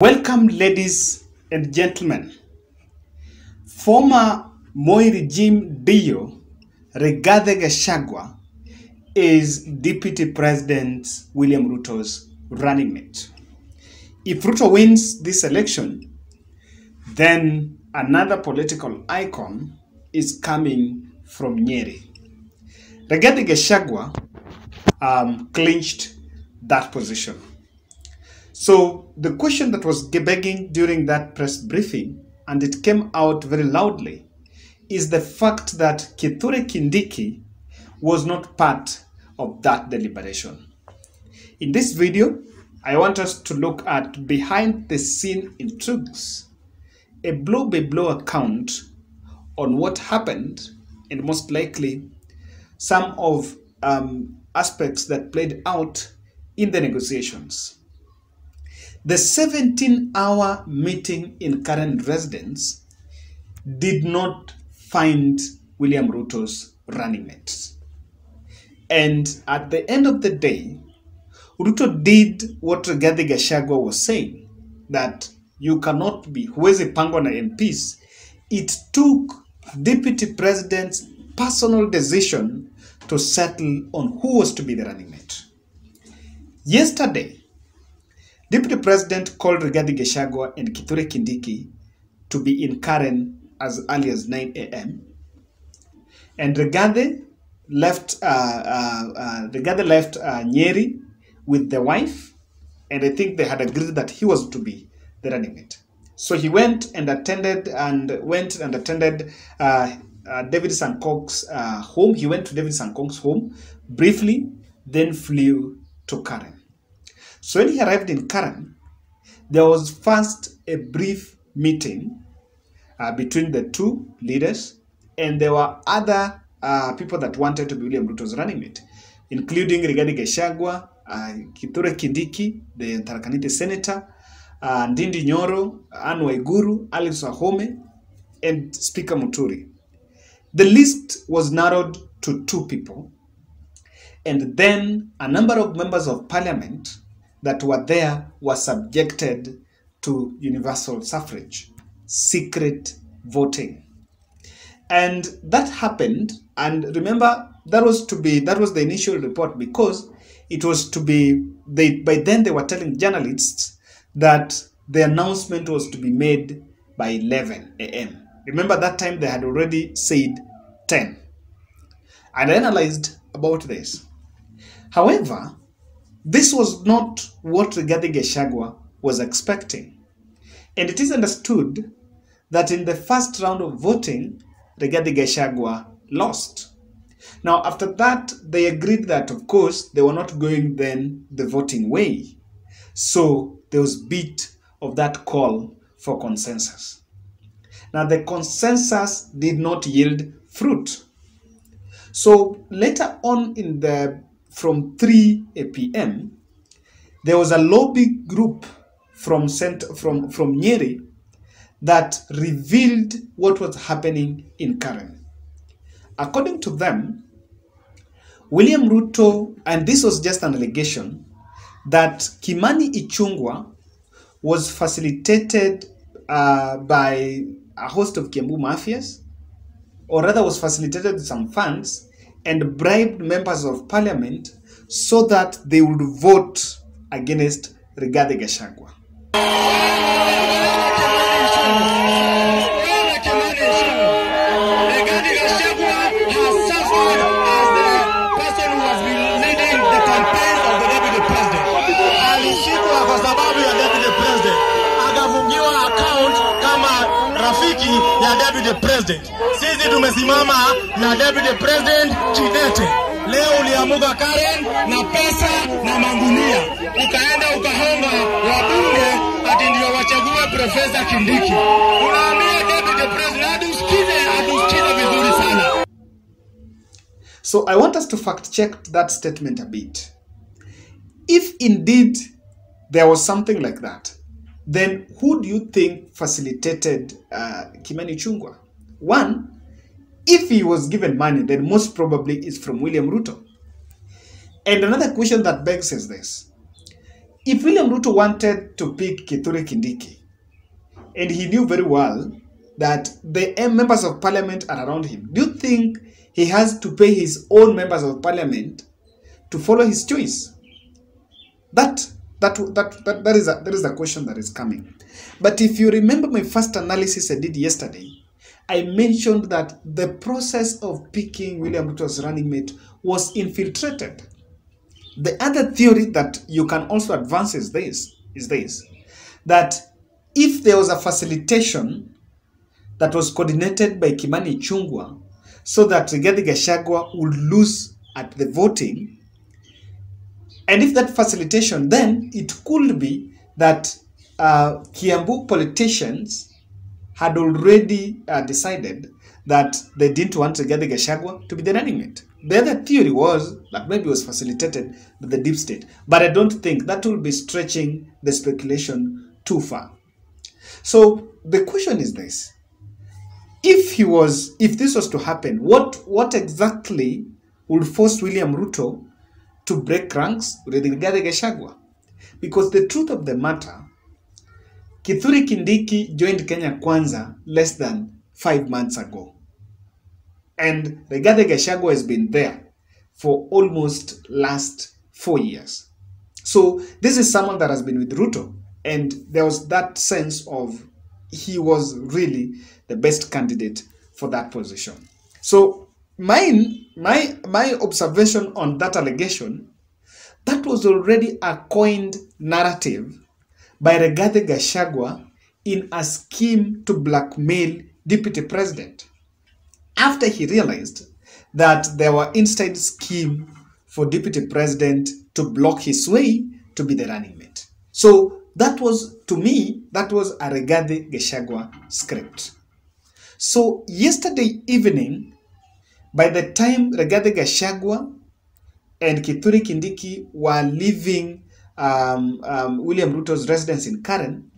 Welcome, ladies and gentlemen. Former Moi regime Dio, Rigathi Gachagua, is Deputy President William Ruto's running mate. If Ruto wins this election, then another political icon is coming from Nyeri. Rigathi Gachagua clinched that position. So the question that was begging during that press briefing, and it came out very loudly, is the fact that Kithure Kindiki was not part of that deliberation. In this video, I want us to look at behind the scene intrigues, a blow-by-blow account on what happened, and most likely some of aspects that played out in the negotiations. The 17-hour meeting in Karen residence did not find William Ruto's running mates. And at the end of the day, Ruto did what Rigathi Gachagua was saying, that you cannot be huwezi pangwa na MPs. It took Deputy President's personal decision to settle on who was to be the running mate. Yesterday, Deputy President called Rigathi Gachagua and Kithure Kindiki to be in Karen as early as 9 a.m. And Rigathi left Nyeri with the wife, and I think they had agreed that he was to be the running mate. So he went and attended David Sankok's home. He went to David Sankok's home briefly, then flew to Karen. So when he arrived in Karen, there was first a brief meeting between the two leaders, and there were other people that wanted to be William Ruto's running mate, including Rigathi Gachagua, Kithure Kindiki, the Tharaka Nithi senator, Ndindi Nyoro, Anne Waiguru, Alice Wahome, and Speaker Muturi. The list was narrowed to 2 people, and then a number of members of parliament that were there were subjected to universal suffrage, secret voting. And that happened, and remember, that was the initial report, because it was to be, by then they were telling journalists that the announcement was to be made by 11 a.m. Remember, that time they had already said 10. And I analyzed about this. However, this was not what Rigathi Gachagua was expecting. And it is understood that in the first round of voting, Rigathi Gachagua lost. Now, after that, they agreed that, of course, they were not going then the voting way. So there was bit of that call for consensus. Now, the consensus did not yield fruit. So later on from 3 p.m., there was a lobby group from Nyeri that revealed what was happening in Karen. According to them, William Ruto, and this was just an allegation, that Kimani Ichung'wah was facilitated by a host of Kiambu mafias, or rather was facilitated with some funds, and bribed members of parliament so that they would vote against Rigathi Gachagua. Rigathi Gachagua has suffered as the person who has been leading the campaign of the deputy president. Alishikwa kwa sababu ya deputy president. Akafungiwa account kama rafiki ya deputy president. Sisi tumesimama na deputy president kidete. Leo uliamuka Karen na pesa na mangunia. Ukaenda ukahonga wabunge ati ndio wachague Profesa Kindiki. Unaambia deputy president adusikize vizuri sana. So I want us to fact check that statement a bit. If indeed there was something like that, then who do you think facilitated Kimani Ichung'wah? One, if he was given money, then most probably it's from William Ruto. And another question that begs is this. if William Ruto wanted to pick Kithure Kindiki, and he knew very well that the members of parliament are around him, do you think he has to pay his own members of parliament to follow his choice? That is the question that is coming. But if you remember my first analysis I did yesterday, I mentioned that the process of picking William Ruto as running mate was infiltrated. The other theory that you can also advance is this, that if there was a facilitation that was coordinated by Kimani Ichung'wah so that Rigathi Gachagua would lose at the voting, and if that facilitation, then it could be that Kiambu politicians had already decided that they didn't want Rigathi Gachagua to be the running mate. The other theory was that maybe it was facilitated by the deep state, but I don't think that will be stretching the speculation too far. So the question is this: if this was to happen, what exactly would force William Ruto to break ranks with Rigathi Gachagua? Because the truth of the matter, Kithure Kindiki joined Kenya Kwanza less than 5 months ago. And Rigathi Gachagua has been there for almost last 4 years. So this is someone that has been with Ruto, and there was that sense of he was really the best candidate for that position. So my observation on that allegation, that was already a coined narrative by Rigathi Gachagua in a scheme to blackmail Deputy President, after he realized that there were inside scheme for Deputy President to block his way to be the running mate. So that was, to me, that was a Rigathi Gachagua script. So yesterday evening, by the time Rigathi Gachagua and Kithure Kindiki were leaving William Ruto's residence in Karen,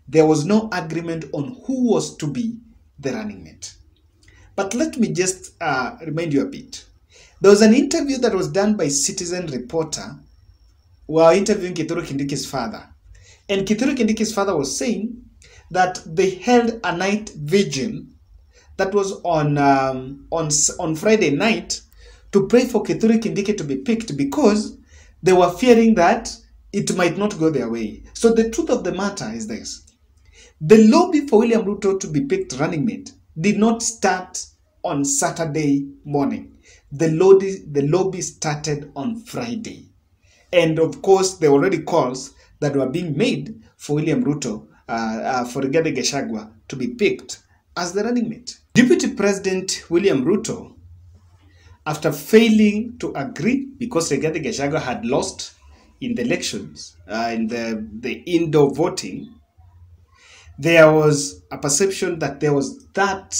there was no agreement on who was to be the running mate. But let me just remind you a bit. There was an interview that was done by Citizen reporter while interviewing Kithure Kindiki's father. And Kithure Kindiki's father was saying that they held a night vigil that was on Friday night to pray for Kithure Kindiki to be picked, because they were fearing that it might not go their way. So the truth of the matter is this: the lobby for William Ruto to be picked running mate did not start on Saturday morning. The lobby started on Friday. And of course, there were already calls that were being made for William Ruto, for Rigathi Gachagua to be picked as the running mate. Deputy President William Ruto, after failing to agree because Rigathi Gachagua had lost in the elections, in the indoor voting, there was a perception that there was that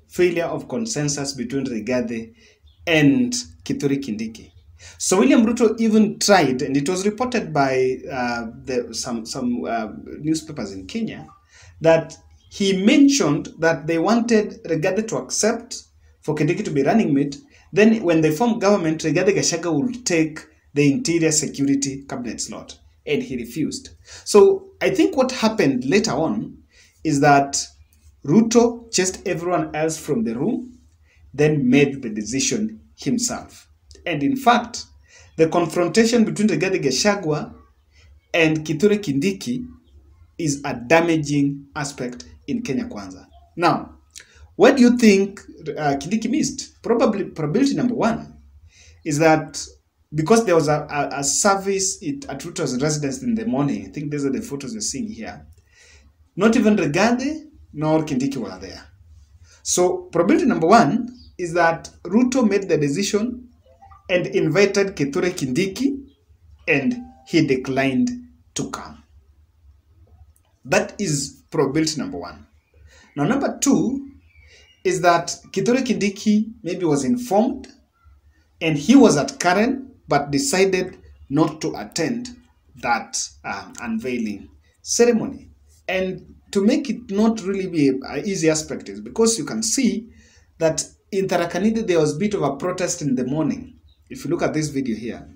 failure of consensus between Rigathi and Kithure Kindiki. So William Ruto even tried, and it was reported by some newspapers in Kenya, that he mentioned that they wanted Rigathi to accept for Kindiki to be running mate. Then when they formed government, Rigathi Gachagua would take the interior security cabinet slot, and he refused. So I think what happened later on is that Ruto chased everyone else from the room, then made the decision himself. And in fact, the confrontation between Rigathi Gachagua and Kithure Kindiki is a damaging aspect in Kenya Kwanza. Now, what do you think Kindiki missed? Probability number one is that because there was a service at Ruto's residence in the morning, I think these are the photos you're seeing here, not even Rigathi nor Kindiki were there. So probability number one is that Ruto made the decision and invited Kithure Kindiki, and he declined to come. That is probability number one. Now, number two is that Kithure Kindiki maybe was informed and he was at Karen but decided not to attend that unveiling ceremony. And to make it not really be an easy aspect is because you can see that in Tharaka Nithi there was a bit of a protest in the morning. If you look at this video here.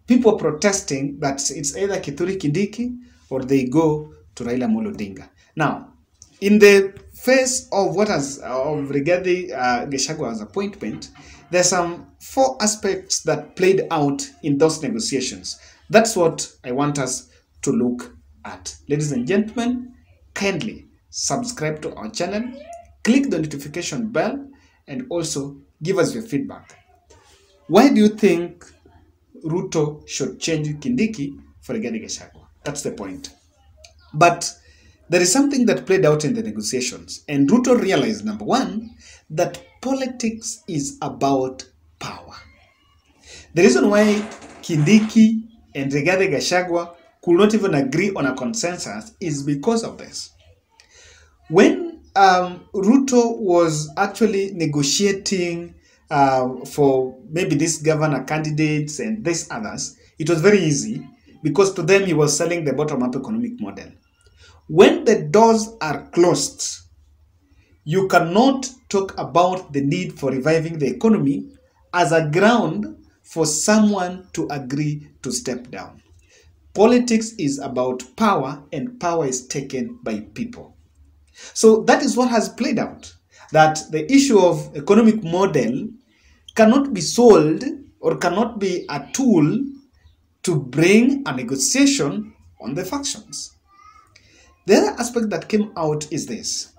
People protesting that it's either Kithure Kindiki or they go to Raila Amolo Odinga. Now, in the face of what has regarding Gachagua's appointment, there's some 4 aspects that played out in those negotiations. That's what I want us to look at. Ladies and gentlemen, kindly subscribe to our channel, click the notification bell, and also give us your feedback. Why do you think Ruto should change Kindiki for Rigathi Gachagua? That's the point. But there is something that played out in the negotiations, and Ruto realized, number one, that politics is about power. The reason why Kindiki and Rigathi Gachagua could not even agree on a consensus is because of this. When Ruto was actually negotiating for maybe these governor candidates and these others, it was very easy because to them he was selling the bottom-up economic model. When the doors are closed, you cannot talk about the need for reviving the economy as a ground for someone to agree to step down. Politics is about power, and power is taken by people. So that is what has played out, that the issue of economic model cannot be sold or cannot be a tool to bring a negotiation on the factions. The other aspect that came out is this: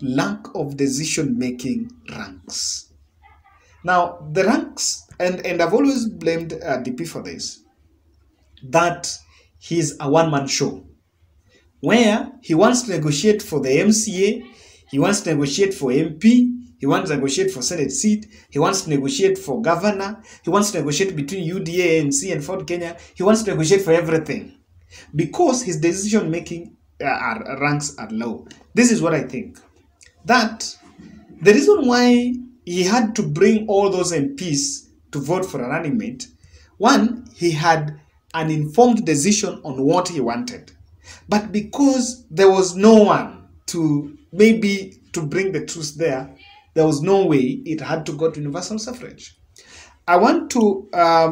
lack of decision-making ranks. Now, the ranks, and I've always blamed DP for this, that he's a one-man show, where he wants to negotiate for the MCA, he wants to negotiate for MP, he wants to negotiate for Senate seat, he wants to negotiate for governor, he wants to negotiate between UDA, ANC, and Ford Kenya, he wants to negotiate for everything, because his decision-making ranks are low. This is what I think. That the reason why he had to bring all those MPs to vote for a running mate, one, he had an informed decision on what he wanted. But because there was no one to maybe to bring the truth there, there was no way, it had to go to universal suffrage. I want to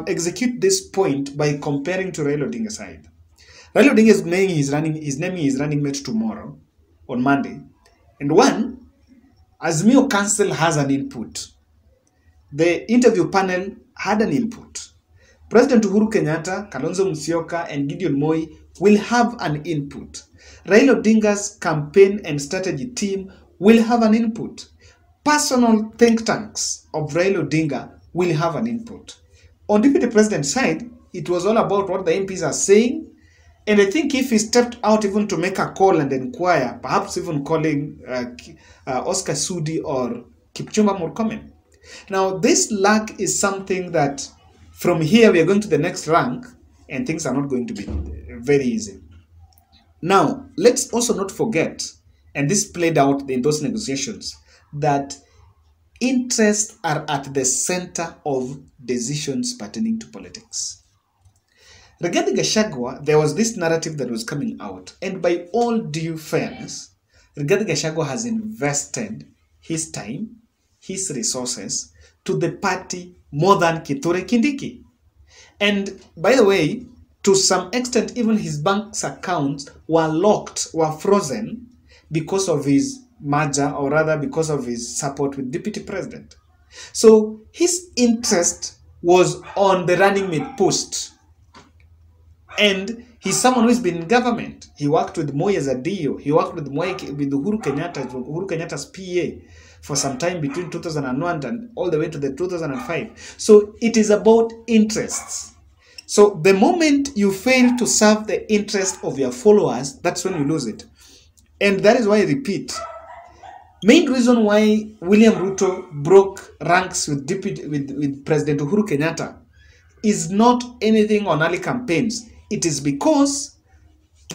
execute this point by comparing to Raila Odinga's side. Raila Odinga is naming his running mate tomorrow, on Monday. And one, Azimio Council has an input. The interview panel had an input. President Uhuru Kenyatta, Kalonzo Musyoka, and Gideon Moi will have an input. Raila Odinga's campaign and strategy team will have an input. Personal think tanks of Raila Odinga will have an input. On Deputy President's side, it was all about what the MPs are saying. And I think if he stepped out even to make a call and inquire, perhaps even calling Oscar Sudi or Kipchumba Murkomen. Now, this lack is something that from here we are going to the next rank and things are not going to be very easy. Now, let's also not forget, and this played out in those negotiations, that interests are at the center of decisions pertaining to politics. Regarding Gachagua, there was this narrative that was coming out, and by all due fairness, Rigathi Gachagua has invested his time, his resources to the party more than Kithure Kindiki. And by the way, To some extent, even his bank's accounts were locked, were frozen because of his merger, or rather because of his support with deputy president. So his interest was on the running mate post. And he's someone who's been in government. He worked with Moi as a DO. He worked with Uhuru Kenyatta's PA for some time between 2001 and all the way to the 2005. So it is about interests. So the moment you fail to serve the interest of your followers, that's when you lose it. And that is why I repeat, main reason why William Ruto broke ranks with President Uhuru Kenyatta is not anything on early campaigns. It is because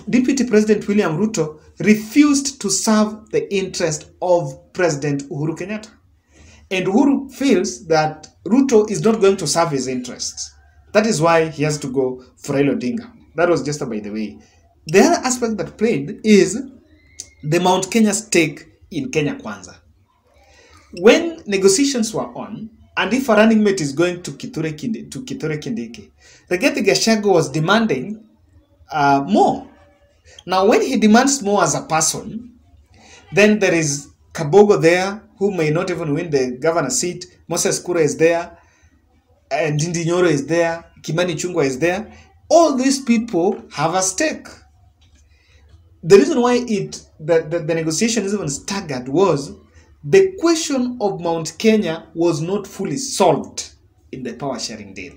Deputy President William Ruto refused to serve the interest of President Uhuru Kenyatta. And Uhuru feels that Ruto is not going to serve his interests. That is why he has to go for Raila Odinga. That was just by the way. The other aspect that played is the Mount Kenya stake in Kenya Kwanza. When negotiations were on, and if a running mate is going to Kithure Kindiki, Rigathi Gachagua was demanding more. Now, when he demands more as a person, then there is Kabogo there, who may not even win the governor's seat. Moses Kura is there, and Ndindi Nyoro is there, Kimani Chungwa is there. All these people have a stake. The reason why the negotiation is even staggered was the question of Mount Kenya was not fully solved in the power sharing deal.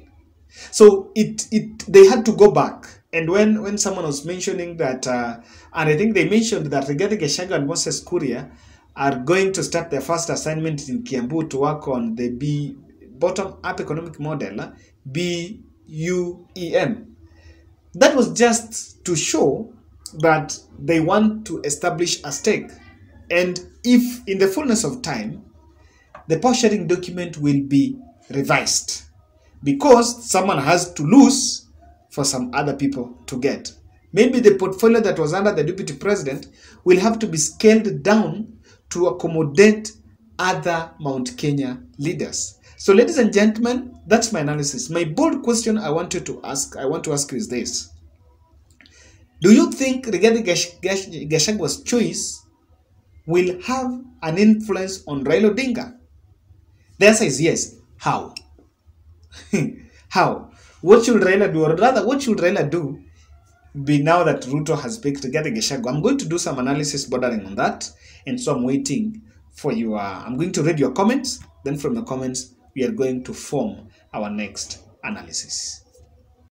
So they had to go back. And when someone was mentioning that, and I think they mentioned that Rigathi Gachagua and Moses Kuria are going to start their first assignment in Kiambu to work on the bottom-up economic model, BUEM. That was just to show that they want to establish a stake. And if in the fullness of time, the power sharing document will be revised, because someone has to lose for some other people to get. Maybe the portfolio that was under the deputy president will have to be scaled down to accommodate other Mount Kenya leaders. So ladies and gentlemen, that's my analysis. My bold question I want to ask you is this. Do you think Rigathi Gachagua's choice will have an influence on Raila Odinga? The answer is yes. How? How? What should Raila do? Or rather, what should Raila do now that Ruto has picked Rigathi Gachagua? I'm going to do some analysis bordering on that. And so I'm waiting for you. I'm going to read your comments. Then from the comments, we are going to form our next analysis.